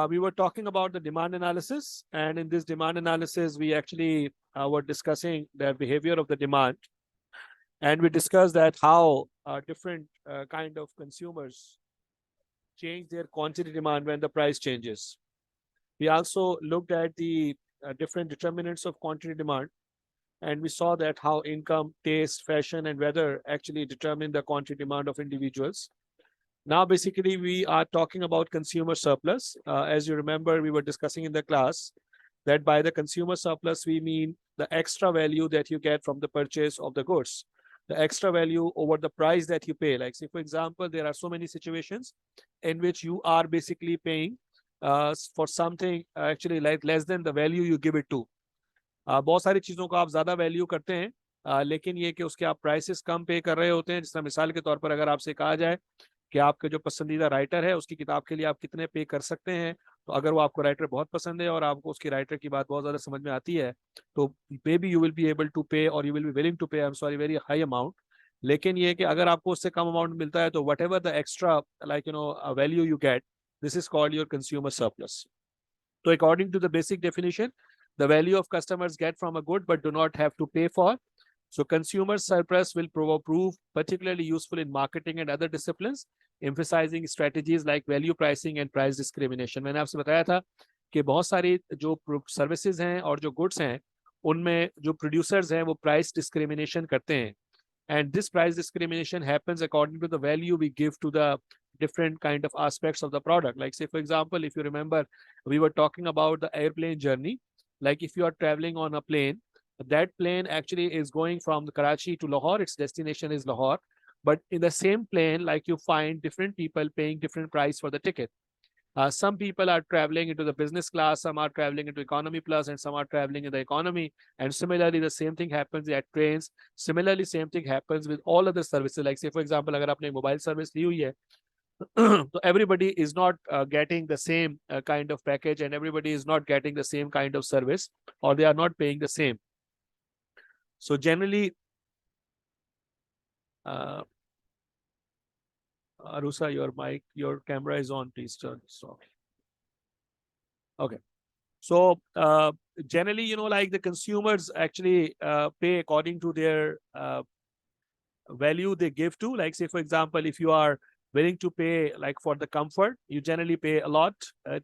we were talking about the demand analysis, and in this demand analysis, we actually were discussing the behavior of the demand, and we discussed that how different kind of consumers change their quantity demand when the price changes. We also looked at the different determinants of quantity demand, and we saw that how income, taste, fashion, and weather actually determine the quantity demand of individuals. Now, basically, we are talking about consumer surplus. As you remember, we were discussing in the class that by the consumer surplus, we mean the extra value that you get from the purchase of the goods, the extra value over the price that you pay. Like, say, for example, there are so many situations in which you are basically paying for something actually like less than the value you give it to. बहुत सारी चीज़ों को आप ज़्यादा value करते हैं, लेकिन ये कि उसके आप प्राइसेस कम पे कर रहे होते हैं. जिस तरह मिसाल के तौर पर अगर आपसे कहा जाए कि आपके जो पसंदीदा राइटर है उसकी किताब के लिए आप कितने पे कर सकते हैं, तो अगर वो आपको राइटर बहुत पसंद है और आपको उसकी राइटर की बात बहुत ज़्यादा समझ में आती है, तो maybe you will be able to pay और you will be willing to pay, I am sorry, very high amount. लेकिन ये कि अगर आपको उससे कम अमाउंट मिलता है तो what ever the extra like value you get, this is called your consumer surplus. So according to the basic definition, the value of customers get from a good but do not have to pay for. So consumer surplus will prove particularly useful in marketing and other disciplines, emphasizing strategies like value pricing and price discrimination. मैंने आपसे बताया था कि बहुत सारी जो services हैं और जो गुड्स हैं उनमें जो प्रोड्यूसर्स हैं वो प्राइस डिस्क्रिमिनेशन करते हैं. And this price discrimination happens according to the value we give to the different kind of aspects of the product. Like, say, for example, if you remember, we were talking about the airplane journey. Like, if you are traveling on a plane, that plane actually is going from Karachi to Lahore. Its destination is Lahore. But in the same plane, like, you find different people paying different price for the ticket. Some people are traveling into the business class, some are traveling into economy plus, and some are traveling in the economy. And similarly, the same thing happens at trains. Similarly, same thing happens with all other services. Like, say, for example, अगर आपने mobile service ली हुई है, so everybody is not getting the same kind of package, and everybody is not getting the same kind of service, or they are not paying the same. So generally, Arusa, your camera is on. Please turn it off. Okay. So generally, like the consumers actually pay according to their value they give to. Like, say, for example, if you are willing to pay like for the comfort, you generally pay a lot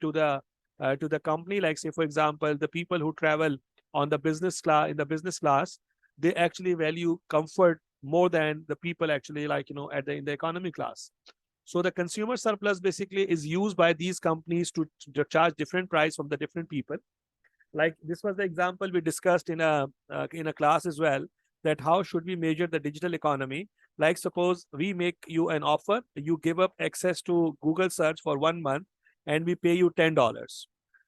to the company. Like, say, for example, the people who travel on the business class, in the business class, they actually value comfort more than the people actually in the economy class. So the consumer surplus basically is used by these companies to charge different price from the different people. Like, this was the example we discussed in a class as well, that how should we measure the digital economy. Like, suppose we make you an offer, you give up access to Google search for 1 month, and we pay you $10.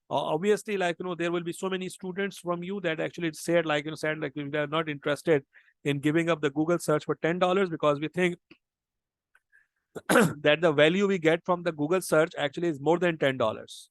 Obviously, there will be so many students from you that actually said we are not interested in giving up the Google search for $10 because we think that the value we get from the Google search actually is more than $10.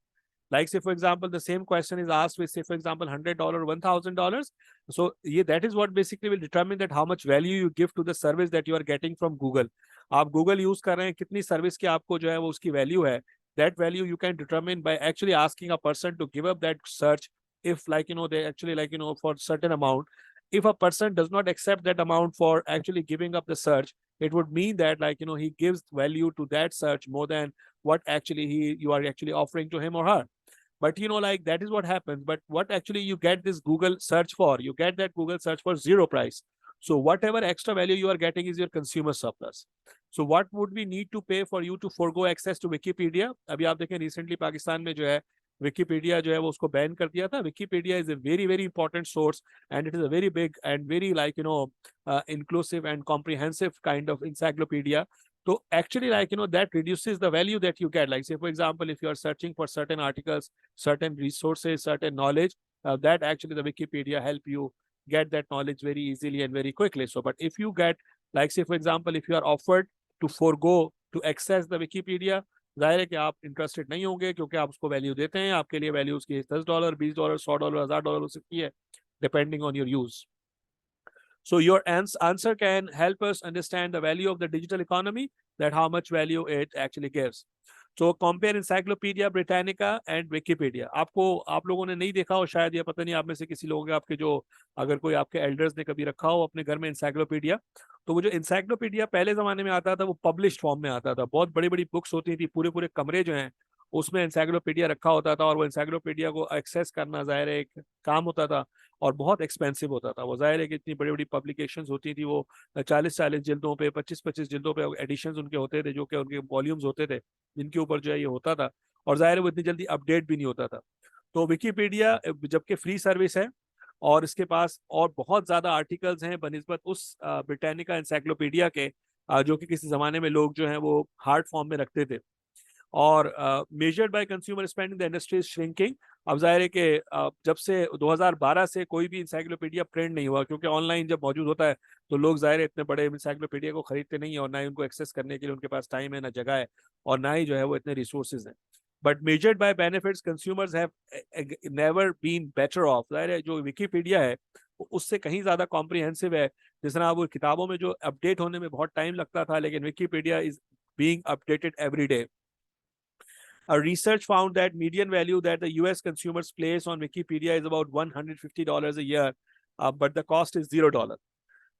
Like, say, for example, the same question is asked with, say, for example, $100, $1,000. So that is what basically will determine that how much value you give to the service that you are getting from Google. आप Google use कर रहे हैं, कितनी service की आपको जो है वो उसकी value है. That value you can determine by actually asking a person to give up that search. If they actually for certain amount, if a person does not accept that amount for actually giving up the search, it would mean that he gives value to that search more than what actually you are actually offering to him or her. But that is what happens. But what actually you get this Google search for, you get that Google search for zero price. So whatever extra value you are getting is your consumer surplus. So what would we need to pay for you to forego access to Wikipedia? अभी आप देखें recently Pakistan में जो है Wikipedia जो है वो उसको बैन कर दिया था. Wikipedia is a very, very important source, and it is a very big and very inclusive and comprehensive kind of encyclopedia. So actually that reduces the value that you get. Like, say, for example, if you are searching for certain articles, certain resources, certain knowledge, that actually the Wikipedia help you get that knowledge very easily and very quickly. So, but if you get, like, say, for example, if you are offered to forego to access the Wikipedia, जाहिर है कि आप interested नहीं होंगे क्योंकि आप उसको value देते हैं. आपके लिए वैल्यू उसकी $10, $20, $100, $1000 हो सकती है, depending on your use. So your answer can help us understand the value of the digital economy, that how much value it actually gives. तो compare encyclopedia Britannica and Wikipedia. आपको, आप लोगों ने नहीं देखा हो शायद, या पता नहीं आप में से किसी लोगों के, आपके जो, अगर कोई आपके एल्डर्स ने कभी रखा हो अपने घर में इंसाइक्लोपीडिया, तो वो जो इंसाइक्लोपीडिया पहले जमाने में आता था वो पब्लिश्ड फॉर्म में आता था। बहुत बड़ी बड़ी बुक्स होती थी, पूरे पूरे कमरे जो हैं उसमें इंसाइक्लोपीडिया रखा होता था, और वो इंसाइक्लोपीडिया को एक्सेस करना जाहिर है एक काम होता था और बहुत एक्सपेंसिव होता था। वो जाहिर है कि इतनी बड़ी बड़ी पब्लिकेशंस होती थी, वो 40-40 जिल्दों पे, 25-25 जिल्दों पे एडिशंस उनके होते थे, जो कि उनके वॉल्यूम्स होते थे जिनके ऊपर जो है ये होता था, और जाहिर है वो इतनी जल्दी अपडेट भी नहीं होता था। तो विकिपीडिया जबकि फ्री सर्विस है और इसके पास और बहुत ज्यादा आर्टिकल्स हैं बनिस्बत उस ब्रिटानिका इंसाइक्लोपीडिया के, जो कि किसी जमाने में लोग जो हैं वो हार्ड फॉर्म में रखते थे। और measured by consumer spending, the industry is shrinking. अब जाहिर है कि जब से 2012 से कोई भी इंसाइक्लोपीडिया प्रिंट नहीं हुआ, क्योंकि ऑनलाइन जब मौजूद होता है तो लोग जाहिर है इतने बड़े इंसाइक्लोपीडिया को खरीदते नहीं है, और ना ही उनको एक्सेस करने के लिए उनके पास टाइम है, ना जगह है, और ना ही जो है वो इतने रिसोर्सेज हैं। But measured by benefits consumers have never been better off. जाहिर है जो विकीपीडिया है वो उससे कहीं ज्यादा कॉम्प्रिहेंसिव है। जिस तरह वो किताबों में जो अपडेट होने में बहुत टाइम लगता था, लेकिन Wikipedia is being updated every day. A research found that median value that the US consumers place on Wikipedia is about $150 a year, but the cost is $0.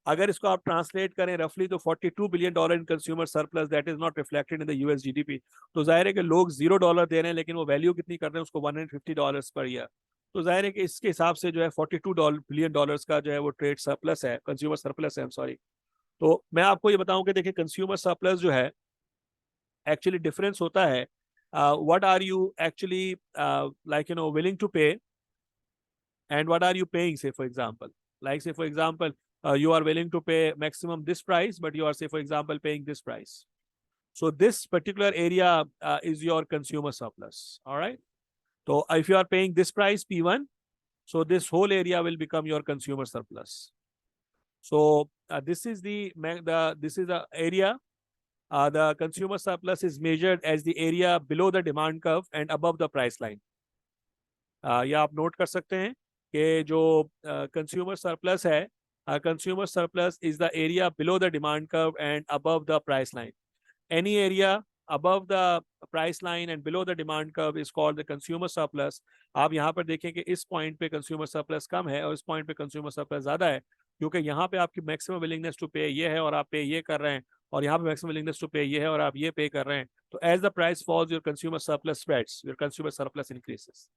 अगर इसको आप ट्रांसलेट करें रफली तो $42 billion in consumer surplus that is not reflected in the US GDP. तो जाहिर है कि लोग $0 दे रहे हैं, लेकिन वो वैल्यू कितनी कर रहे हैं उसको, $150 पर ईयर। तो जाहिर है कि इसके हिसाब से जो है $42 बिलियन का जो है वो ट्रेड सरप्लस है, कंज्यूमर सरप्लस है, सॉरी। तो मैं आपको ये बताऊं कि देखिए कंज्यूमर सरप्लस जो है एक्चुअली डिफरेंस होता है, what are you actually like willing to pay, and what are you paying, say for example, like say for example, you are willing to pay maximum this price, but you are, say for example, paying this price. So this particular area is your consumer surplus. All right, so if you are paying this price P1, so this whole area will become your consumer surplus. So this is the this is the area. The consumer surplus is measured as the area below the demand curve and above the price line. या आप note कर सकते हैं कि जो consumer surplus है, consumer surplus is the area below the demand curve and above the price line. Any area above the price line and below the demand curve is called the consumer surplus. आप यहाँ पर देखें कि इस point पे consumer surplus कम है और इस पॉइंट पे कंज्यूमर सरप्लस ज्यादा है, क्योंकि यहाँ पे आपकी मैक्सिमम विलिंगनेस टू पे ये है और आप पे ये कर रहे हैं, और यहाँ पे मैक्सिमम विलिंगनेस टू पे ये है और आप ये पे कर रहे हैं। तो as the price falls your consumer surplus spreads, your consumer surplus increases.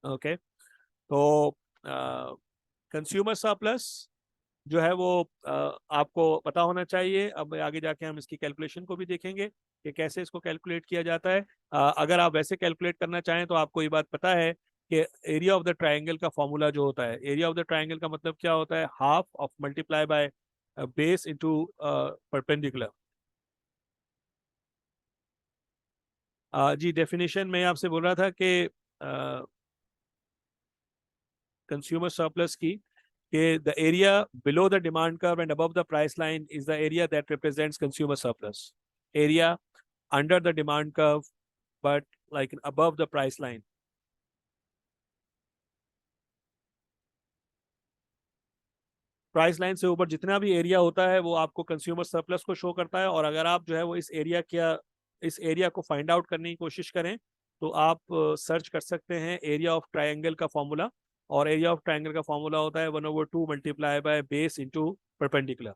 Okay, तो कंज्यूमर सरप्लस जो है वो आपको पता होना चाहिए। अब आगे जाके हम इसकी कैलकुलेशन को भी देखेंगे कि कैसे इसको कैलकुलेट किया जाता है। अगर आप वैसे कैलकुलेट करना चाहें तो आपको ये बात पता है कि एरिया ऑफ द ट्राइंगल का फॉर्मूला जो होता है, एरिया ऑफ द ट्राइंगल का मतलब क्या होता है, half of multiply by base into perpendicular. जी डेफिनेशन में आपसे बोल रहा था कि कंज्यूमर सरप्लस की, the area below the demand curve and above the price line is the area that represents consumer surplus. Area under the demand curve but like above the price line. Price line से ऊपर जितना भी area होता है वो आपको consumer surplus को show करता है। और अगर आप जो है वो इस एरिया को फाइंड आउट करने की कोशिश करें तो आप सर्च कर सकते हैं एरिया ऑफ ट्राइंगल का फॉर्मूला। और एरिया ऑफ ट्राइंगल का फॉर्मूला होता है 1/2 multiply by base into perpendicular.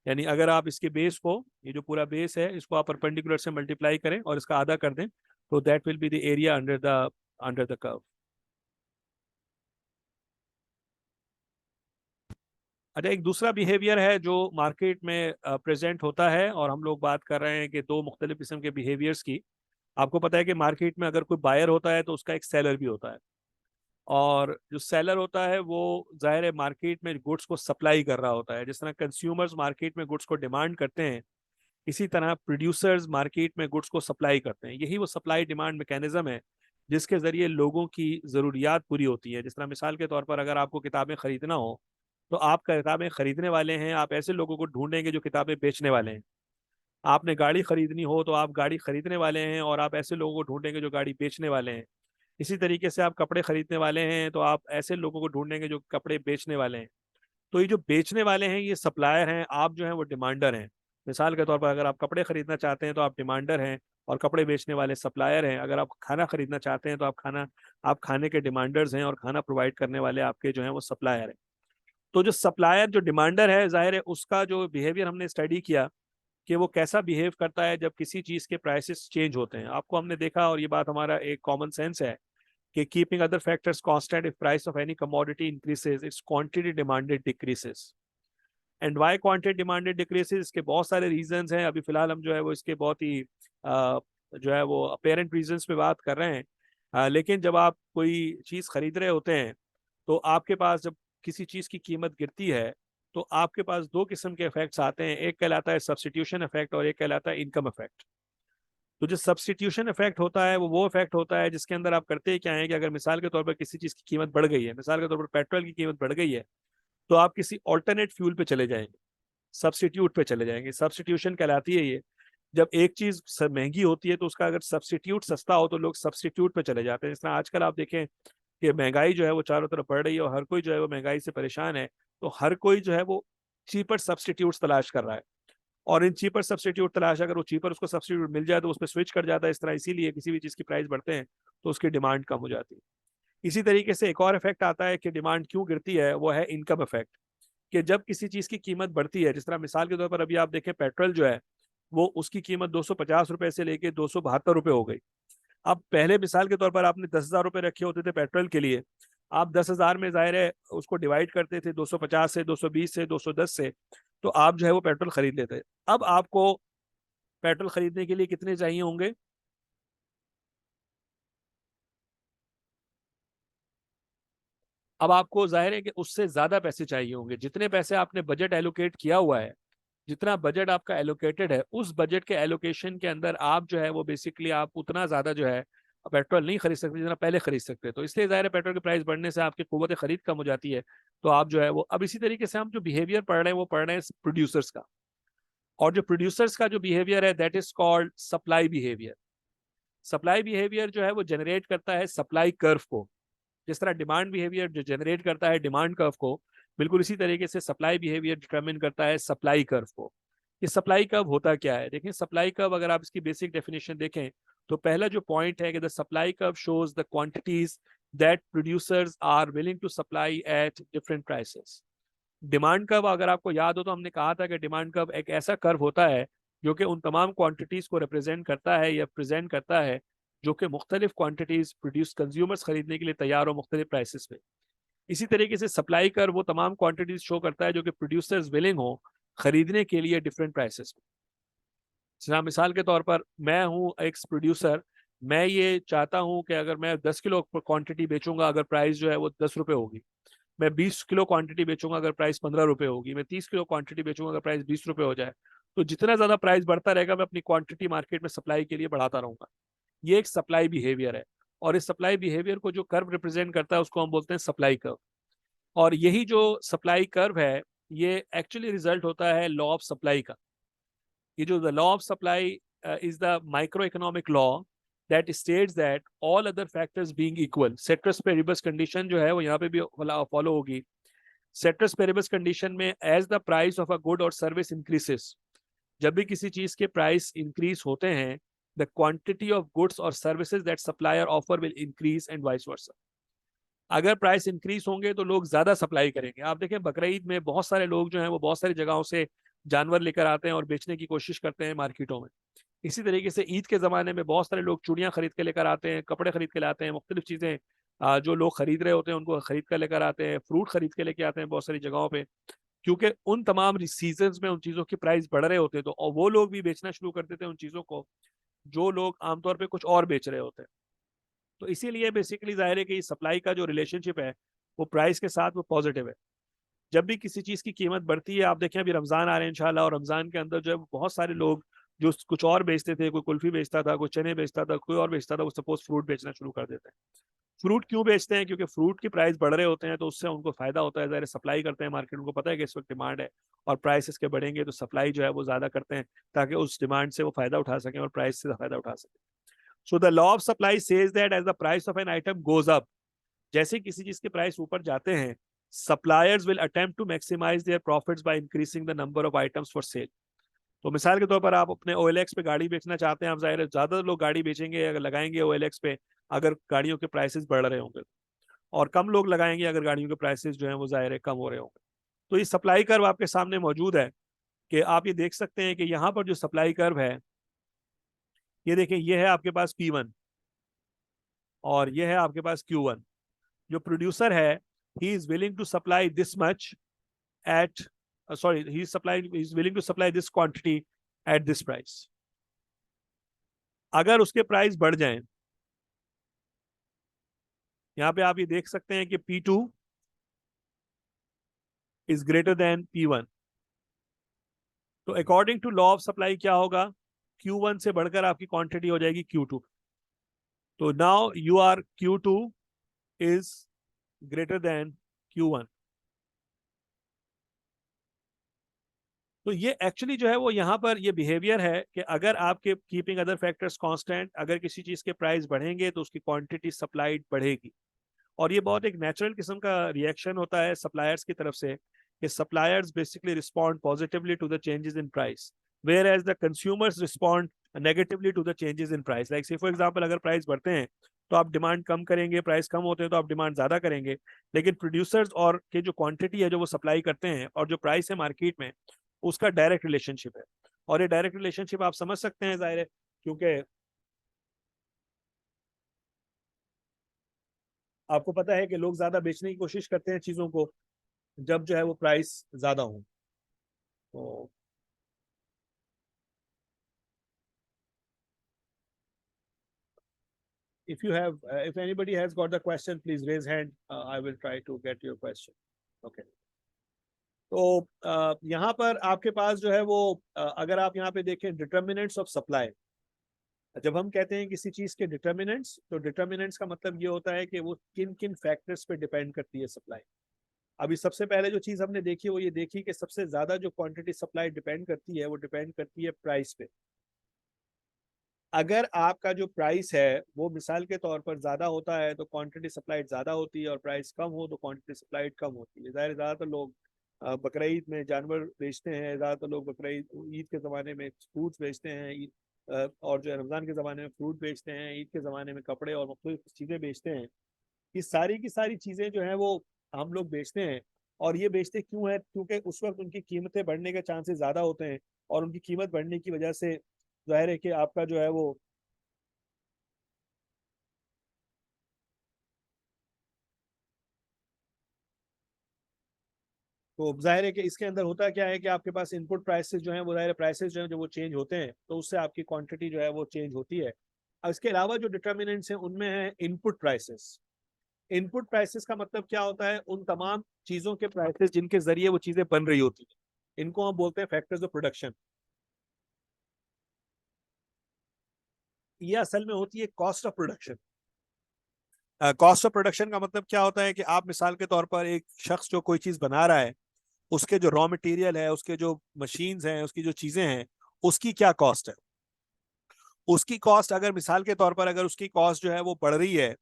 यानी अगर आप इसके बेस को, ये जो पूरा बेस है, इसको आप परपेंडिकुलर से मल्टीप्लाई करें और इसका आधा कर दें तो that will be the area under the curve. अच्छा, एक दूसरा बिहेवियर है जो मार्केट में प्रेजेंट होता है, और हम लोग बात कर रहे हैं कि दो मुख्तलिफ किस्म के बिहेवियर्स की। आपको पता है कि मार्केट में अगर कोई बायर होता है तो उसका एक सेलर भी होता है, और जो सेलर होता है वो जाहिर है मार्केट में गुड्स को सप्लाई कर रहा होता है। जिस तरह कंज्यूमर्स मार्केट में गुड्स को डिमांड करते हैं, इसी तरह प्रोड्यूसर्स मार्केट में गुड्स को सप्लाई करते हैं। यही वो सप्लाई डिमांड मैकेनिज्म है जिसके जरिए लोगों की ज़रूरियात पूरी होती है। जिस तरह मिसाल के तौर पर अगर आपको किताबें खरीदना हो तो आप किताबें खरीदने वाले हैं, आप ऐसे लोगों को ढूंढेंगे जो किताबें बेचने वाले हैं। आपने गाड़ी खरीदनी हो तो आप गाड़ी खरीदने वाले हैं और आप ऐसे लोगों को ढूंढेंगे जो गाड़ी बेचने वाले हैं। इसी तरीके से आप कपड़े खरीदने वाले हैं तो आप ऐसे लोगों को ढूंढेंगे जो कपड़े बेचने वाले हैं। तो ये जो बेचने वाले हैं ये सप्लायर हैं, आप जो हैं वो डिमांडर हैं। मिसाल के तौर पर अगर आप कपड़े खरीदना चाहते हैं तो आप डिमांडर हैं और कपड़े बेचने वाले सप्लायर हैं। अगर आप खाना खरीदना चाहते हैं तो आप खाने के डिमांडर्स हैं और खाना प्रोवाइड करने वाले आपके जो हैं वो सप्लायर हैं। तो जो सप्लायर जो डिमांडर है, जाहिर है उसका जो बिहेवियर हमने स्टडी किया कि वो कैसा बिहेव करता है जब किसी चीज के प्राइसेस चेंज होते हैं। आपको हमने देखा, और ये बात हमारा एक कॉमन सेंस है, कि keeping other factors constant, if price of any commodity increases it's quantity demanded decreases. And why quantity demanded decreases, इसके बहुत सारे रीजंस हैं। अभी फिलहाल हम जो है वो इसके बहुत ही जो है वो अपेरेंट रीजंस पे बात कर रहे हैं। लेकिन जब आप कोई चीज खरीद रहे होते हैं तो आपके पास जब किसी चीज की कीमत गिरती है तो आपके पास दो किस्म के इफेक्ट्स आते हैं। एक कहलाता है सब्स्टिट्यूशन इफेक्ट और एक कहलाता है इनकम इफेक्ट। तो जो सब्स्टिट्यूशन इफेक्ट होता है वो इफेक्ट होता है जिसके अंदर आप करते क्या है कि अगर मिसाल के तौर पर किसी चीज की कीमत बढ़ गई है, मिसाल के तौर पर पेट्रोल की कीमत बढ़ गई है, तो आप किसी ऑल्टरनेट फ्यूल पे चले जाएंगे, सब्स्टिट्यूट पे चले जाएंगे। सब्स्टिट्यूशन कहलाती है ये। जब एक चीज महंगी होती है तो उसका अगर सब्स्टिट्यूट सस्ता हो तो लोग सब्स्टिट्यूट पे चले जाते हैं। जिस तरह आजकल आप देखें कि महंगाई जो है वो चारों तरफ बढ़ रही है और हर कोई जो है वो महंगाई से परेशान है, तो हर कोई जो है वो चीपर सब्स्टिट्यूट्स तलाश कर रहा है। और इन चीपर सब्स्टिट्यूट तलाश, अगर वो चीपर उसको सब्स्टिट्यूट मिल जाए तो उस पर स्विच कर जाता है। इस तरह इसीलिए किसी भी चीज़ की प्राइस बढ़ते हैं तो उसकी डिमांड कम हो जाती है। इसी तरीके से एक और इफेक्ट आता है कि डिमांड क्यों गिरती है, वो है इनकम इफेक्ट। कि जब किसी चीज़ की कीमत बढ़ती है, जिस तरह मिसाल के तौर पर अभी आप देखें पेट्रोल जो है वो उसकी कीमत 250 रुपए से लेके 272 रुपए हो गई। अब पहले मिसाल के तौर पर आपने 10,000 रुपए रखे होते थे पेट्रोल के लिए, आप 10,000 में जाहिर है उसको डिवाइड करते थे 250 से, 220 से, 210 से, तो आप जो है वो पेट्रोल खरीद लेते। अब आपको पेट्रोल खरीदने के लिए कितने चाहिए होंगे? अब आपको जाहिर है कि उससे ज्यादा पैसे चाहिए होंगे। जितने पैसे आपने बजट एलोकेट किया हुआ है, जितना बजट आपका एलोकेटेड है, उस बजट के एलोकेशन के अंदर आप जो है वो बेसिकली आप उतना ज्यादा जो है पेट्रोल नहीं खरीद सकते जितना पहले खरीद सकते। तो इसलिए जाहिर है पेट्रोल की प्राइस बढ़ने से आपकी कुव्वत खरीद कम हो जाती है। तो आप जो है वो, अब इसी तरीके से हम जो बिहेवियर पढ़ रहे हैं वो पढ़ रहे हैं प्रोड्यूसर्स का। और जो प्रोड्यूसर्स का जो बिहेवियर है that is called supply behaviour. Supply behaviour जो है वो जनरेट करता है सप्लाई कर्व को। जिस तरह डिमांड बिहेवियर जो जनरेट करता है डिमांड कर्व को, बिल्कुल इसी तरीके से सप्लाई बिहेवियर डिटरमिन करता है सप्लाई कर्व को। ये सप्लाई कर्व होता क्या है? देखें, सप्लाई कर्व अगर आप इसकी बेसिक डेफिनेशन देखें तो पहला जो पॉइंट है कि the supply curve shows the quantities that producers are willing to supply at different prices. Demand curve अगर आपको याद हो तो हमने कहा था कि डिमांड कर्व एक ऐसा कर्व होता है जो कि उन तमाम क्वांटिटीज को रिप्रेजेंट करता है या प्रेजेंट करता है जो कि मुख्तलिफ क्वांटिटीज प्रोड्यूस कंज्यूमर्स खरीदने के लिए तैयार हो मुख्तलिफ प्राइसेस पे। इसी तरीके से सप्लाई कर्व वो तमाम क्वांटिटीज शो करता है जो कि प्रोड्यूसर्स विलिंग हो खरीदने के लिए डिफरेंट प्राइसेस पे। जहाँ मिसाल के तौर पर मैं हूँ एक प्रोड्यूसर, मैं ये चाहता हूँ कि अगर मैं 10 किलो क्वांटिटी बेचूंगा अगर प्राइस जो है वो 10 रुपए होगी, मैं 20 किलो क्वांटिटी बेचूंगा अगर प्राइस 15 रुपए होगी, मैं 30 किलो क्वांटिटी बेचूंगा अगर प्राइस 20 रुपए हो जाए, तो जितना ज्यादा प्राइस बढ़ता रहेगा मैं अपनी क्वांटिटी मार्केट में सप्लाई के लिए बढ़ाता रहूंगा। ये एक सप्लाई बिहेवियर है। और इस सप्लाई बिहेवियर को जो कर्व रिप्रेजेंट करता है उसको हम बोलते हैं सप्लाई कर्व। और यही जो सप्लाई कर्व है ये एक्चुअली रिजल्ट होता है लॉ ऑफ सप्लाई का। ये जो the law of supply is the micro economic law that states that all other factors being equal, ceteris paribus condition जो है वो यहाँ पे भी फॉलो होगी। सेट्रस पेरिबस कंडीशन में as the price of a good और सर्विस इंक्रीसेस, जब भी किसी चीज के प्राइस इंक्रीज होते हैं, द क्वांटिटी ऑफ गुड्स और services that supplier offer will increase and vice versa. अगर प्राइस इंक्रीज होंगे तो लोग ज्यादा सप्लाई करेंगे। आप देखें बकरीद में बहुत सारे लोग जो हैं वो बहुत सारी जगहों से जानवर लेकर आते हैं और बेचने की कोशिश करते हैं मार्केटों में। इसी तरीके से ईद के ज़माने में बहुत सारे लोग चूड़ियाँ खरीद के लेकर आते हैं, कपड़े खरीद के लाते हैं, मुख्तलिफ चीज़ें जो लोग खरीद रहे होते हैं उनको खरीद कर लेकर आते हैं, फ्रूट खरीद के लेके आते हैं बहुत सारी जगहों पे। क्योंकि उन तमाम सीजन में उन चीज़ों के प्राइस बढ़ रहे होते हैं, तो और वो लोग भी बेचना शुरू कर देते हैं उन चीज़ों को जो लोग आमतौर पर कुछ और बेच रहे होते हैं। तो इसीलिए बेसिकली जाहिर है कि सप्लाई का जो रिलेशनशिप है वो प्राइस के साथ वो पॉजिटिव है। जब भी किसी चीज़ की कीमत बढ़ती है, आप देखें अभी रमज़ान आ रहे हैं इंशाल्लाह, और रमज़ान के अंदर जो है बहुत सारे लोग जो कुछ और बेचते थे, कोई कुल्फी बेचता था, कोई चने बेचता था, कोई और बेचता था, वो सपोज फ्रूट बेचना शुरू कर देते हैं। फ्रूट क्यों बेचते हैं? क्योंकि फ्रूट की प्राइस बढ़ रहे होते हैं तो उससे उनको फायदा होता है, ज़ाहिर सप्लाई करते हैं मार्केट, उनको पता है कि इस वक्त डिमांड है और प्राइस इसके बढ़ेंगे तो सप्लाई जो है वो ज़्यादा करते हैं ताकि उस डिमांड से वो फायदा उठा सकें और प्राइस से फायदा उठा सकें। So the law of supply says that as the price of an item goes up, जैसे किसी चीज के प्राइस ऊपर जाते हैं, suppliers will attempt to maximise their profits by increasing the number of items for sale. तो मिसाल के तौर पर आप अपने OLX पे गाड़ी बेचना चाहते हैं, आप जाहिर है ज्यादा लोग गाड़ी बेचेंगे अगर लगाएंगे OLX पे, अगर गाड़ियों के प्राइसेस बढ़ रहे होंगे, और कम लोग लगाएंगे अगर गाड़ियों के प्राइसेस जो है वो जाहिर है कम हो रहे होंगे। तो ये सप्लाई कर्व आपके सामने मौजूद है कि आप ये देख सकते हैं कि यहाँ पर जो सप्लाई कर्व है, ये देखें, ये है आपके पास P1 और ये है आपके पास Q1। जो प्रोड्यूसर है, he is willing to supply this much at, sorry, he is willing to supply this quantity at this price. अगर उसके प्राइस बढ़ जाएं, यहां पे आप ये देख सकते हैं कि P2 is greater than P1, तो according to law of supply क्या होगा, Q1 से बढ़कर आपकी क्वांटिटी हो जाएगी Q2। तो now you are Q2 is greater than Q1। तो ये एक्चुअली जो है वो यहाँ पर ये बिहेवियर है कि अगर आपके कीपिंग अदर फैक्टर्स कांस्टेंट, अगर किसी चीज के प्राइस बढ़ेंगे तो उसकी क्वांटिटी सप्लाइड बढ़ेगी। और ये बहुत एक नेचुरल किस्म का रिएक्शन होता है सप्लायर्स की तरफ से कि suppliers basically respond positively to the changes in price, whereas the consumers respond negatively to the changes in price. Like say for example, अगर प्राइस बढ़ते हैं तो आप डिमांड कम करेंगे, प्राइस कम होते हैं तो आप डिमांड ज्यादा करेंगे। लेकिन प्रोड्यूसर्स और के जो क्वांटिटी है जो वो सप्लाई करते हैं और जो प्राइस है मार्केट में, उसका डायरेक्ट रिलेशनशिप है। और ये डायरेक्ट रिलेशनशिप आप समझ सकते हैं, जाहिर है, क्योंकि आपको पता है कि लोग ज्यादा बेचने की कोशिश करते हैं चीजों को जब जो है वो प्राइस ज्यादा हो। तो if anybody has got the question, please raise hand. I will try to get your question. Okay. तो यहाँ पर आपके पास जो है वो अगर आप यहाँ पे देखें डिटर्मिनेंट्स ऑफ सप्लाई, जब हम कहते हैं किसी चीज के डिटर्मिनेंट्स, तो डिटर्मिनेंट्स का मतलब ये होता है कि वो किन किन फैक्टर्स पे डिपेंड करती है सप्लाई। अभी सबसे पहले जो चीज हमने देखी वो ये देखी कि सबसे ज्यादा जो क्वांटिटी सप्लाई डिपेंड करती है वो डिपेंड करती है प्राइस पे। अगर आपका जो प्राइस है वो मिसाल के तौर पर ज्यादा होता है तो क्वांटिटी सप्लाइड ज्यादा होती है, और प्राइस कम हो तो क्वांटिटी सप्लाइड कम होती है। जाहिर, ज्यादातर लोग बकरा ईद में जानवर बेचते हैं, ज्यादातर लोग बकरा ईद के जमाने में फ्रूट्स बेचते हैं, और जो है रमजान के जमाने में फ्रूट बेचते हैं, ईद के जमाने में कपड़े और मुख्तलिफ चीजें बेचते हैं। ये सारी की सारी चीजें जो है वो हम लोग बेचते हैं। और ये बेचते क्यों है, क्योंकि उस वक्त उनकी कीमतें बढ़ने के चांसेस ज्यादा होते हैं, और उनकी कीमत बढ़ने की वजह से जाहिर है कि आपका जो है वो, तो जाहिर है कि इसके अंदर होता क्या है कि आपके पास इनपुट प्राइसेस जो है वो, जाहिर प्राइसेस जो है जो वो चेंज होते हैं, तो उससे आपकी क्वांटिटी जो है वो चेंज होती है। अब इसके अलावा जो डिटर्मिनेंट्स हैं उनमें है इनपुट प्राइसेस। इनपुट प्राइसेस का मतलब क्या होता है, उन तमाम चीजों के प्राइसेस जिनके जरिए वो चीजें बन रही होती है, इनको हम बोलते हैं फैक्टर्स ऑफ प्रोडक्शन। ये असल में होती है cost of production. Cost of production का मतलब क्या होता है कि आप मिसाल के तौर पर एक शख्स जो कोई चीज बना रहा है, उसके जो रॉ मटेरियल है, उसके जो मशीन्स हैं, उसकी जो चीजें हैं, उसकी क्या कॉस्ट है। उसकी कॉस्ट अगर मिसाल के तौर पर अगर उसकी कॉस्ट जो है वो बढ़ रही है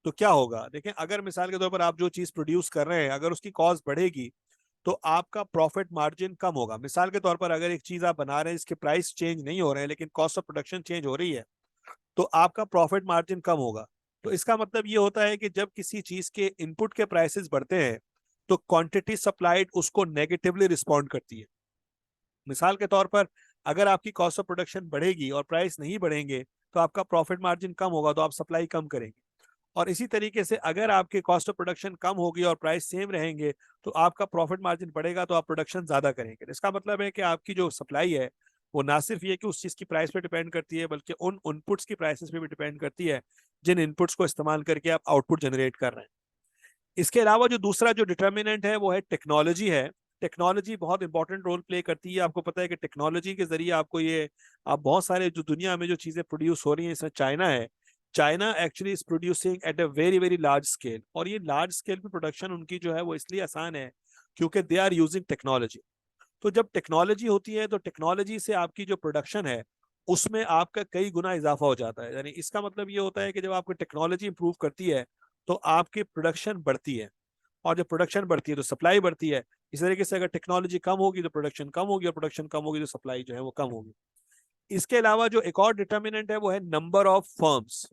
तो क्या होगा, देखें, अगर मिसाल के तौर पर आप जो चीज प्रोड्यूस कर रहे हैं अगर उसकी कॉस्ट बढ़ेगी तो आपका प्रॉफिट मार्जिन कम होगा। मिसाल के तौर पर अगर एक चीज आप बना रहे हैं जिसके प्राइस चेंज नहीं हो रहे हैं लेकिन कॉस्ट ऑफ प्रोडक्शन चेंज हो रही है, तो आपका प्रॉफिट मार्जिन कम होगा। तो इसका मतलब ये होता है कि जब किसी चीज के इनपुट के प्राइसेस बढ़ते हैं तो क्वांटिटी सप्लाइड उसको नेगेटिवली रिस्पॉन्ड करती है। मिसाल के तौर पर अगर आपकी कॉस्ट ऑफ प्रोडक्शन बढ़ेगी और प्राइस नहीं बढ़ेंगे तो आपका प्रॉफिट मार्जिन कम होगा, तो आप सप्लाई कम करेंगे। और इसी तरीके से अगर आपके कॉस्ट ऑफ प्रोडक्शन कम होगी और प्राइस सेम रहेंगे तो आपका प्रॉफिट मार्जिन बढ़ेगा, तो आप प्रोडक्शन ज्यादा करेंगे। इसका मतलब है कि आपकी जो सप्लाई है वो ना सिर्फ ये कि उस चीज की प्राइस पे डिपेंड करती है, बल्कि उन इनपुट्स की प्राइसेस पे भी डिपेंड करती है जिन इनपुट्स को इस्तेमाल करके आप आउटपुट जनरेट कर रहे हैं। इसके अलावा जो दूसरा जो डिटर्मिनेंट है वो है टेक्नोलॉजी है। टेक्नोलॉजी बहुत इंपॉर्टेंट रोल प्ले करती है। आपको पता है कि टेक्नोलॉजी के जरिए आपको ये, आप बहुत सारे जो दुनिया में जो चीजें प्रोड्यूस हो रही हैं, इसमें चाइना है, China actually is producing at a very very large scale. और ये लार्ज स्केल पे प्रोडक्शन उनकी जो है वो इसलिए आसान है क्योंकि दे आर यूजिंग टेक्नोलॉजी। तो जब टेक्नोलॉजी होती है तो टेक्नोलॉजी से आपकी जो प्रोडक्शन है उसमें आपका कई गुना इजाफा हो जाता है। यानी इसका मतलब ये होता है कि जब आपकी टेक्नोलॉजी इंप्रूव करती है तो आपकी प्रोडक्शन बढ़ती है। और जब प्रोडक्शन बढ़ती है तो सप्लाई बढ़ती है। इस तरीके से अगर टेक्नोलॉजी कम होगी तो प्रोडक्शन कम होगी, और प्रोडक्शन कम होगी तो सप्लाई जो है वो कम होगी। इसके अलावा जो एक और डिटर्मिनेंट है वो है नंबर ऑफ फर्म्स।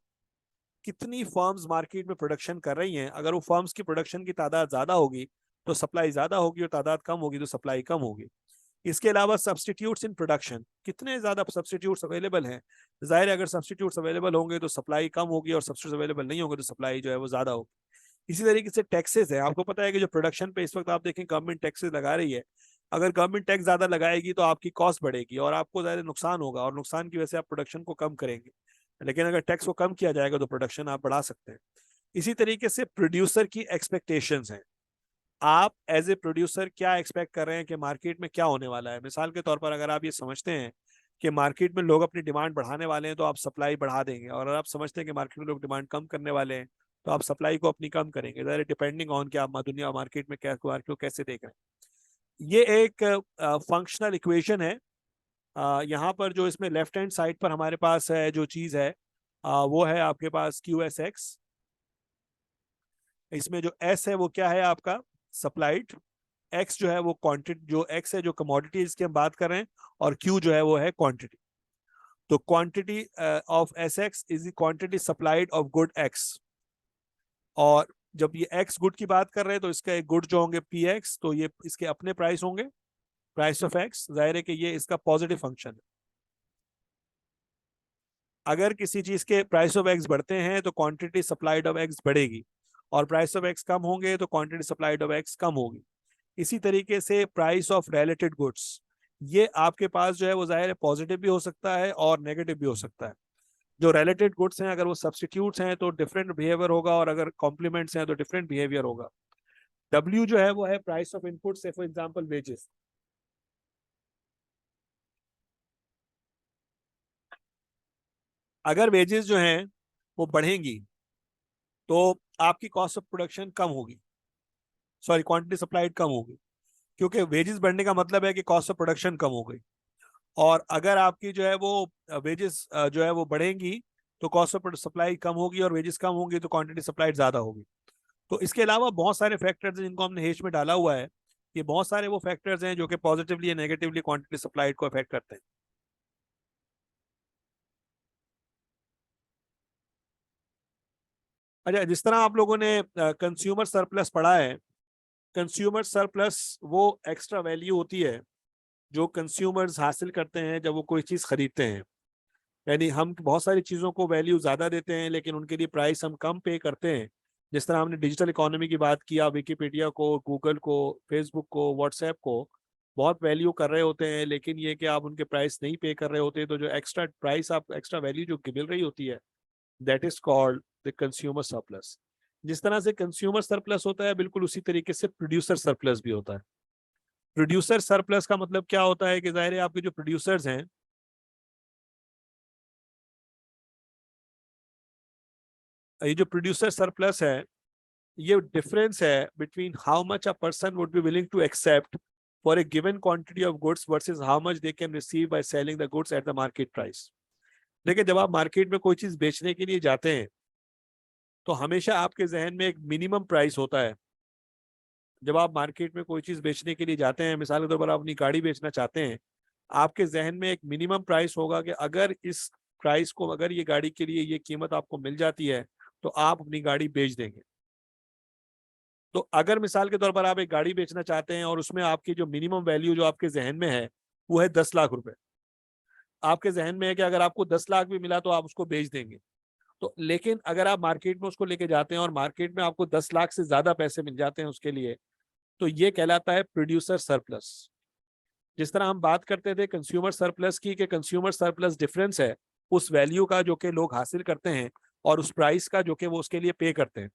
कितनी फर्म्स मार्केट में प्रोडक्शन कर रही हैं। अगर वो फर्म्स की प्रोडक्शन की तादाद ज्यादा होगी तो सप्लाई ज्यादा होगी, और तादाद कम होगी तो सप्लाई कम होगी। इसके अलावा सब्सटीट्यूट्स इन प्रोडक्शन, कितने ज्यादा सब्सटीट्यूट्स अवेलेबल हैं। जाहिर है अगर सब्सटीट्यूट्स अवेलेबल होंगे तो सप्लाई कम होगी, और सब्सटीट्यूट्स अवेलेबल नहीं होंगे तो सप्लाई जो है वो ज्यादा होगी। इसी तरीके से टैक्सेस है। आपको पता है कि जो प्रोडक्शन पे इस वक्त आप देखें गवर्नमेंट टैक्सेस लगा रही है। अगर गवर्नमेंट टैक्स ज्यादा लगाएगी तो आपकी कॉस्ट बढ़ेगी और आपको ज्यादा नुकसान होगा, और नुकसान की वजह से आप प्रोडक्शन को कम करेंगे। लेकिन अगर टैक्स को कम किया जाएगा तो प्रोडक्शन आप बढ़ा सकते हैं। इसी तरीके से प्रोड्यूसर की एक्सपेक्टेशंस हैं। आप एज ए प्रोड्यूसर क्या एक्सपेक्ट कर रहे हैं कि मार्केट में क्या होने वाला है। मिसाल के तौर पर अगर आप ये समझते हैं कि मार्केट में लोग अपनी डिमांड बढ़ाने वाले हैं तो आप सप्लाई बढ़ा देंगे, और अगर आप समझते हैं कि मार्केट में लोग डिमांड कम करने वाले हैं तो आप सप्लाई को अपनी कम करेंगे, डिपेंडिंग ऑन कि आप दुनिया मार्केट में क्या मार्केट को कैसे देख रहे हैं। ये एक फंक्शनल इक्वेशन है। यहाँ पर जो इसमें लेफ्ट हैंड साइड पर हमारे पास है जो चीज है वो है आपके पास QSX। इसमें जो S है वो क्या है आपका सप्लाइड, X जो है वो क्वांटिटी, जो X है जो कमोडिटीज की हम बात कर रहे हैं, और Q जो है वो है क्वांटिटी। तो quantity of SX is the quantity supplied of good X। और जब ये X गुड की बात कर रहे हैं तो इसका एक गुड जो होंगे PX, तो ये इसके अपने प्राइस होंगे, प्राइस ऑफ X। जाहिर है कि ये इसका पॉजिटिव फंक्शन है। अगर किसी चीज के प्राइस ऑफ X बढ़ते हैं तो क्वांटिटी सप्लाइड ऑफ X बढ़ेगी, और प्राइस ऑफ X कम होंगे तो क्वांटिटी सप्लाइड ऑफ X कम होगी। इसी तरीके से प्राइस ऑफ रिलेटेड गुड्स, ये आपके पास जो है वो जाहिर है पॉजिटिव भी हो सकता है और नेगेटिव भी हो सकता है। जो रिलेटेड गुड्स हैं अगर वो सब्सटीट्यूट्स हैं तो डिफरेंट बिहेवियर होगा, और अगर कॉम्प्लीमेंट्स हैं तो डिफरेंट बिहेवियर होगा। W जो है वो है प्राइस ऑफ इनपुट, से फॉर एग्जांपल वेजेस। अगर वेजेस जो हैं वो बढ़ेंगी तो आपकी कॉस्ट ऑफ प्रोडक्शन कम होगी, सॉरी क्वांटिटी सप्लाइड कम होगी, क्योंकि वेजेस बढ़ने का मतलब है कि कॉस्ट ऑफ प्रोडक्शन कम हो गई। और अगर आपकी जो है वो वेजेस जो है वो बढ़ेंगी तो कॉस्ट ऑफ सप्लाई कम होगी, और वेजेस कम होंगी तो क्वांटिटी सप्लाइड ज्यादा होगी। तो इसके अलावा बहुत सारे फैक्टर्स हैं जिनको हमने हेच में डाला हुआ है। ये बहुत सारे वो फैक्टर्स हैं जो कि पॉजिटिवली या नेगेटिवली क्वांटिटी सप्लाइड को अफेक्ट करते हैं। अच्छा, जिस तरह आप लोगों ने कंज्यूमर सरप्लस पढ़ा है, कंज्यूमर सरप्लस वो एक्स्ट्रा वैल्यू होती है जो कंज्यूमर्स हासिल करते हैं जब वो कोई चीज़ खरीदते हैं। यानी हम बहुत सारी चीज़ों को वैल्यू ज़्यादा देते हैं लेकिन उनके लिए प्राइस हम कम पे करते हैं। जिस तरह हमने डिजिटल इकोनॉमी की बात किया, विकीपीडिया को, गूगल को, फेसबुक को, व्हाट्सएप को बहुत वैल्यू कर रहे होते हैं, लेकिन ये कि आप उनके प्राइस नहीं पे कर रहे होते, तो जो एक्स्ट्रा प्राइस, आप एक्स्ट्रा वैल्यू जो मिल रही होती है, that is called the consumer surplus. जिस तरह से कंज्यूमर सरप्लस होता है बिल्कुल उसी तरीके से प्रोड्यूसर सरप्लस भी होता है। प्रोड्यूसर सरप्लस का मतलब क्या होता है कि जाहिर है आपके जो प्रोड्यूसर्स हैं, ये जो प्रोड्यूसर सरप्लस है ये डिफरेंस है between how much a person would be willing to accept for a given quantity of goods versus how much they can receive by selling the goods at the market price. देखिए, जब आप market में कोई चीज बेचने के लिए जाते हैं तो हमेशा आपके जहन में एक मिनिमम प्राइस होता है। जब आप मार्केट में कोई चीज बेचने के लिए जाते हैं, मिसाल के तौर पर आप अपनी गाड़ी बेचना चाहते हैं, आपके जहन में एक मिनिमम प्राइस होगा कि अगर इस प्राइस को, अगर ये गाड़ी के लिए ये कीमत आपको मिल जाती है तो आप अपनी गाड़ी बेच देंगे। तो अगर मिसाल के तौर पर आप एक गाड़ी बेचना चाहते हैं और उसमें आपकी जो मिनिमम वैल्यू जो आपके जहन में है वो है 10 लाख रुपए, आपके जहन में है कि अगर आपको 10 लाख भी मिला तो आप उसको बेच देंगे। तो लेकिन अगर आप मार्केट में उसको लेके जाते हैं और मार्केट में आपको 10 लाख से ज्यादा पैसे मिल जाते हैं उसके लिए, तो ये कहलाता है प्रोड्यूसर सरप्लस। जिस तरह हम बात करते थे कंज्यूमर सरप्लस की, कि कंज्यूमर सरप्लस डिफरेंस है उस वैल्यू का जो कि लोग हासिल करते हैं और उस प्राइस का जो कि वो उसके लिए पे करते हैं।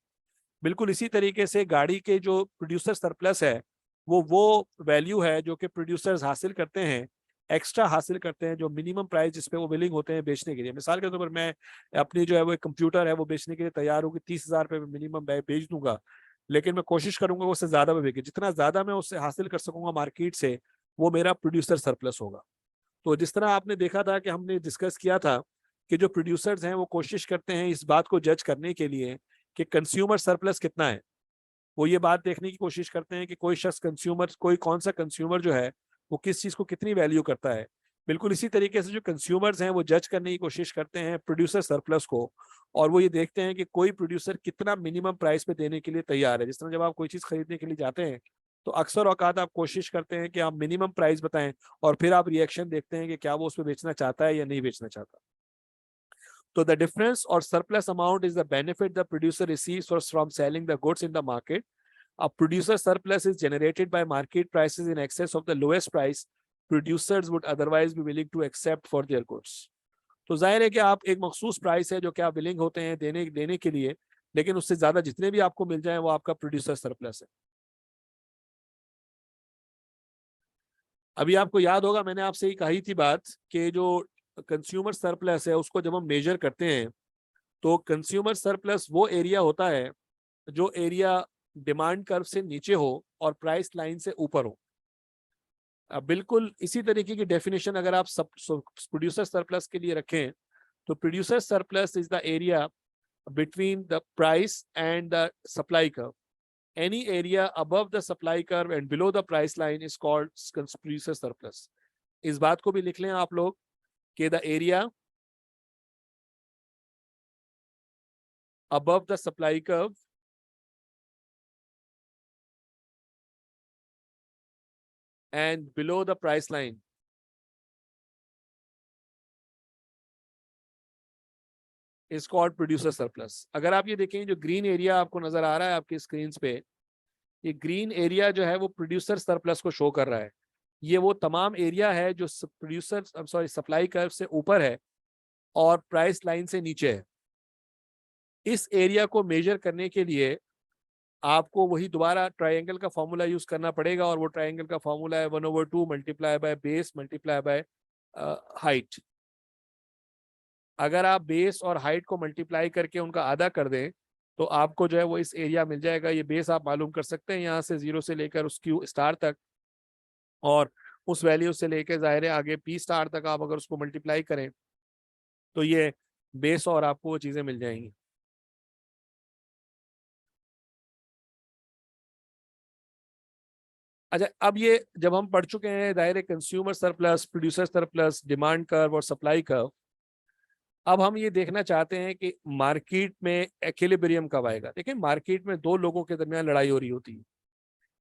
बिल्कुल इसी तरीके से गाड़ी के जो प्रोड्यूसर सरप्लस है वो वैल्यू है जो कि प्रोड्यूसर्स हासिल करते हैं, एक्स्ट्रा हासिल करते हैं, जो मिनिमम प्राइस जिस पे वो विलिंग होते हैं बेचने के लिए। मिसाल के तौर पर मैं अपनी जो है वो एक कंप्यूटर है वो बेचने के लिए तैयार हूँ कि 30,000 रुपये मिनिमम बेच दूंगा, लेकिन मैं कोशिश करूंगा उससे ज्यादा में बिके। जितना ज्यादा मैं उससे हासिल कर सकूंगा मार्केट से, वो मेरा प्रोड्यूसर सरप्लस होगा। तो जिस तरह आपने देखा था कि हमने डिस्कस किया था कि जो प्रोड्यूसर्स हैं वो कोशिश करते हैं इस बात को जज करने के लिए कि कंज्यूमर सरप्लस कितना है। वो ये बात देखने की कोशिश करते हैं कि कोई शख्स कंज्यूमर, कोई कौन सा कंज्यूमर जो है वो किस चीज को कितनी वैल्यू करता है। बिल्कुल इसी तरीके से जो कंज्यूमर्स हैं वो जज करने की कोशिश करते हैं प्रोड्यूसर सरप्लस को, और वो ये देखते हैं कि कोई प्रोड्यूसर कितना मिनिमम प्राइस पे देने के लिए तैयार है। जिस तरह जब आप कोई चीज खरीदने के लिए जाते हैं तो अक्सर औकात आप कोशिश करते हैं कि आप मिनिमम प्राइस बताएं, और फिर आप रिएक्शन देखते हैं कि क्या वो उस पर बेचना चाहता है या नहीं बेचना चाहता। तो the difference or surplus amount is the benefit the producer receives from selling the goods in the market. A producer surplus is generated by market prices in excess of the lowest price producers would otherwise be willing to accept for their goods. तो जाहिर है कि आप एक मखसूस price है जो कि आप विलिंग होते हैं देने के लिए, लेकिन उससे ज्यादा जितने भी आपको मिल जाए वो आपका प्रोड्यूसर सरप्लस है। अभी आपको याद होगा मैंने आपसे ही कही थी बात कि जो कंज्यूमर सरप्लस है उसको जब हम मेजर करते हैं तो कंज्यूमर सरप्लस वो एरिया होता है जो एरिया डिमांड कर्व से नीचे हो और प्राइस लाइन से ऊपर हो। बिल्कुल इसी तरीके की डेफिनेशन अगर आप सब प्रोड्यूसर सरप्लस के लिए रखें तो producer surplus is the area between the price and the supply curve. Any area above the supply curve and below the price line is called producer surplus. इस बात को भी लिख लें आप लोग कि the area above the supply curve and below the price line is called producer surplus. अगर आप ये देखें जो ग्रीन एरिया आपको नजर आ रहा है आपकी स्क्रीन पे, ये ग्रीन एरिया जो है वो प्रोड्यूसर सरप्लस को शो कर रहा है। ये वो तमाम एरिया है जो प्रोड्यूसर सॉरी सप्लाई कर्व से ऊपर है और प्राइस लाइन से नीचे है। इस एरिया को मेजर करने के लिए आपको वही दोबारा ट्रायंगल का फॉर्मूला यूज करना पड़ेगा, और वो ट्रायंगल का फॉर्मूला है 1/2 multiply by base multiply by height. अगर आप बेस और हाइट को मल्टीप्लाई करके उनका आधा कर दें तो आपको जो है वो इस एरिया मिल जाएगा। ये बेस आप मालूम कर सकते हैं यहाँ से 0 से लेकर उसकी स्टार तक, और उस वैल्यू से लेकर जाहिर है आगे पी स्टार तक आप अगर उसको मल्टीप्लाई करें तो ये बेस और आपको वो चीजें मिल जाएंगी। अच्छा, अब ये जब हम पढ़ चुके हैं दायरे consumer surplus, producer surplus, demand curve और सप्लाई कर्व, अब हम ये देखना चाहते हैं कि मार्केट में एक्विलिब्रियम कब आएगा। देखिए मार्केट में दो लोगों के दरमियान लड़ाई हो रही होती है,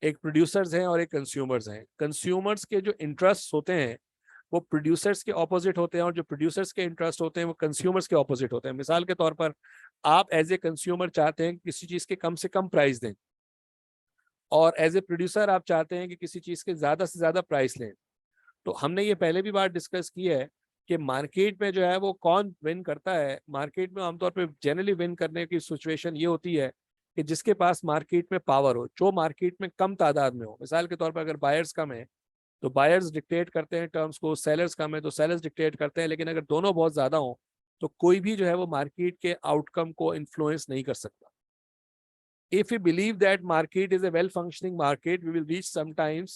एक प्रोड्यूसर्स हैं और एक कंज्यूमर्स हैं। कंज्यूमर्स के जो इंटरेस्ट होते हैं वो प्रोड्यूसर्स के ऑपोजिट होते हैं, और जो प्रोड्यूसर्स के इंटरेस्ट होते हैं वो कंज्यूमर्स के ऑपोजिट होते हैं। मिसाल के तौर पर आप एज ए कंज्यूमर चाहते हैं कि किसी चीज के कम से कम प्राइस दें, और एज ए प्रोड्यूसर आप चाहते हैं कि किसी चीज के ज्यादा से ज्यादा प्राइस लें। तो हमने ये पहले भी बात डिस्कस की है कि मार्केट में जो है वो कौन विन करता है। मार्केट में आमतौर पर जनरली विन करने की सिचुएशन ये होती है कि जिसके पास मार्केट में पावर हो, जो मार्केट में कम तादाद में हो। मिसाल के तौर पर अगर बायर्स कम है तो बायर्स डिक्टेट करते हैं टर्म्स को, सेलर्स कम है तो सेलर्स डिक्टेट करते हैं। लेकिन अगर दोनों बहुत ज्यादा हो तो कोई भी जो है वो मार्केट के आउटकम को इन्फ्लुएंस नहीं कर सकता। If we believe that market is a well functioning market, we will reach sometimes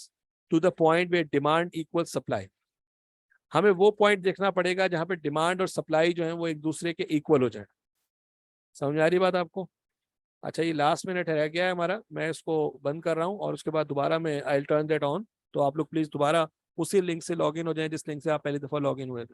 to the point where demand equals supply. हमें वो पॉइंट देखना पड़ेगा जहां पे डिमांड और सप्लाई जो है वो एक दूसरे के इक्वल हो जाए। समझ आ रही बात आपको? अच्छा, ये लास्ट मिनट रह गया है हमारा, मैं इसको बंद कर रहा हूँ और उसके बाद दोबारा मैं I will turn that on. तो आप लोग प्लीज दोबारा उसी लिंक से लॉग इन हो जाएं जिस लिंक से आप पहली दफा लॉग इन हुए थे।